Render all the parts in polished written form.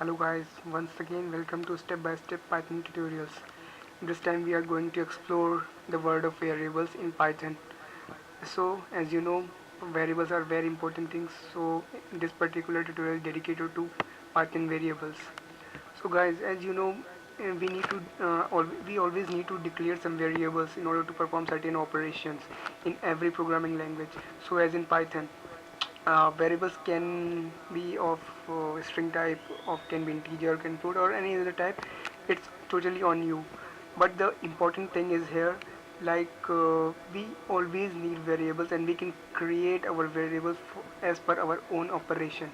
Hello guys, once again welcome to Step by Step Python tutorials. This time we are going to explore the world of variables in Python. So as you know, variables are very important things. So this particular tutorial is dedicated to Python variables. So guys, as you know, we always need to declare some variables in order to perform certain operations in every programming language. So as in Python, variables can be of string type, of can be integer, can float, or any other type. It's totally on you. But the important thing is here, we always need variables, and we can create our variables as per our own operation.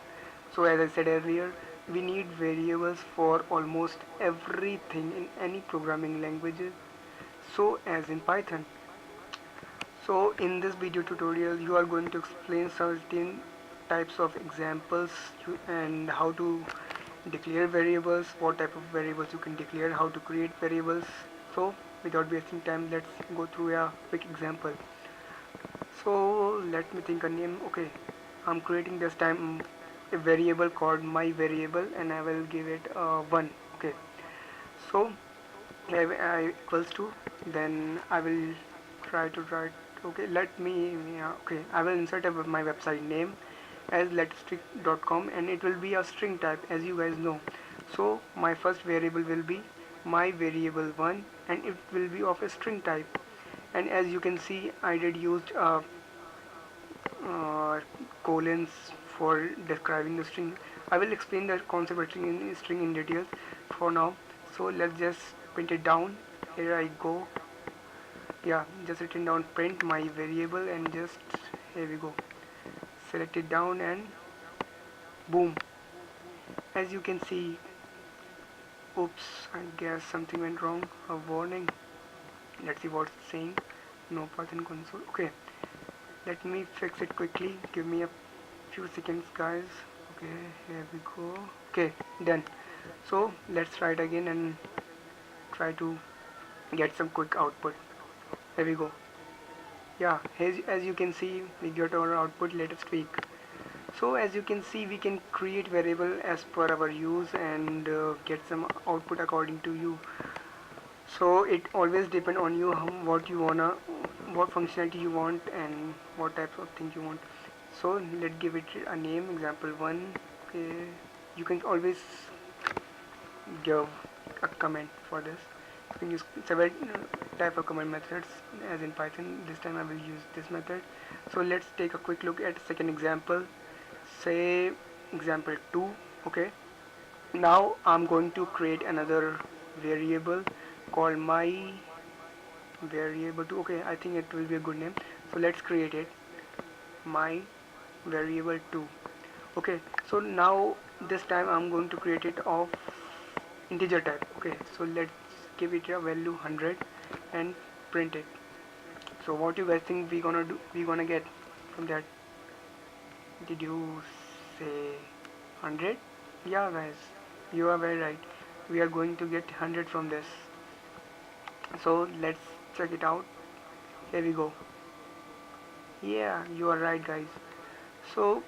So as I said earlier, we need variables for almost everything in any programming languages. So as in Python. So in this video tutorial you are going to explain certain types of examples and how to declare variables, what type of variables you can declare, how to create variables. So without wasting time, let's go through a quick example. So let me think a name. Okay, I'm creating this time a variable called my variable, and I will give it 1. Okay, so I equals to, then I will try to write. Okay, let me, yeah, okay, I will insert my website name as letstrict.com, and it will be a string type, as you guys know. So my first variable will be my variable 1, and it will be of a string type. And as you can see, I did used colons for describing the string. I will explain the concept of string in details for now. So let's just print it down. Here I go. Yeah, just written down print my variable, and just here we go. Select it down, and boom. As you can see, oops, I guess something went wrong. A warning. Let's see what's it's saying. No Python console. Okay, let me fix it quickly. Give me a few seconds, guys. Okay, here we go. Okay, done. So let's try it again and try to get some quick output. There we go. Yeah, as you can see, we got our output latest week. So as you can see, we can create variable as per our use, and get some output according to you. So it always depend on you what you wanna, what functionality you want, and what types of things you want. So let's give it a name, example 1. Okay, you can always give a comment for this. You can use several type of comment methods as in Python. This time I will use this method. So let's take a quick look at second example. Say example 2. Okay, now I'm going to create another variable called my variable 2. Okay, I think it will be a good name. So let's create it, my variable 2. Okay, so now this time I'm going to create it of integer type. Okay, so let's give it a value 100 and print it. So what you guys think we gonna do, we gonna get from that? Did you say 100? Yeah guys, you are very right. We are going to get 100 from this. So let's check it out. Here we go. Yeah, you are right guys. So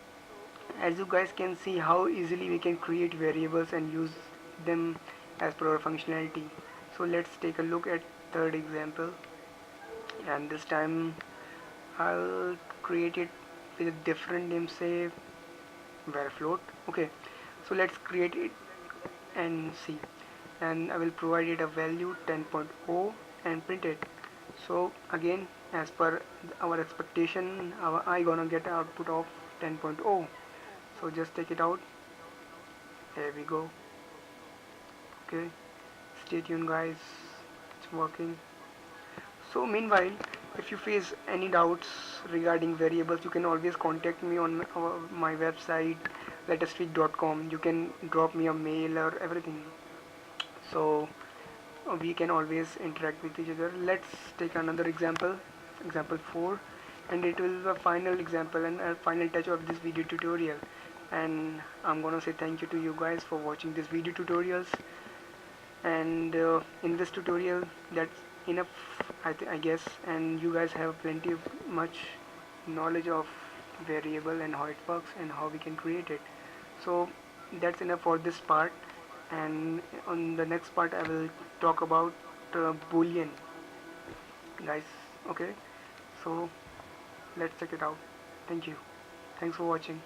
as you guys can see how easily we can create variables and use them as per our functionality. So let's take a look at third example, and this time I'll create it with a different name, say varfloat. Okay, so let's create it and see, and I will provide it a value 10.0 and print it. So again, as per our expectation, I gonna get an output of 10.0. So just take it out. Here we go. Okay, stay tuned guys, it's working. So meanwhile, if you face any doubts regarding variables, you can always contact me on my website letterspeak.com. You can drop me a mail or everything. So we can always interact with each other. Let's take another example, example 4, and it will be a final example and a final touch of this video tutorial. And I'm gonna say thank you to you guys for watching this video tutorials. And in this tutorial, that's enough, I guess, and you guys have plenty of much knowledge of variable and how it works and how we can create it. So that's enough for this part. and on the next part I will talk about boolean, guys. Okay, so let's check it out. Thank you. Thanks for watching.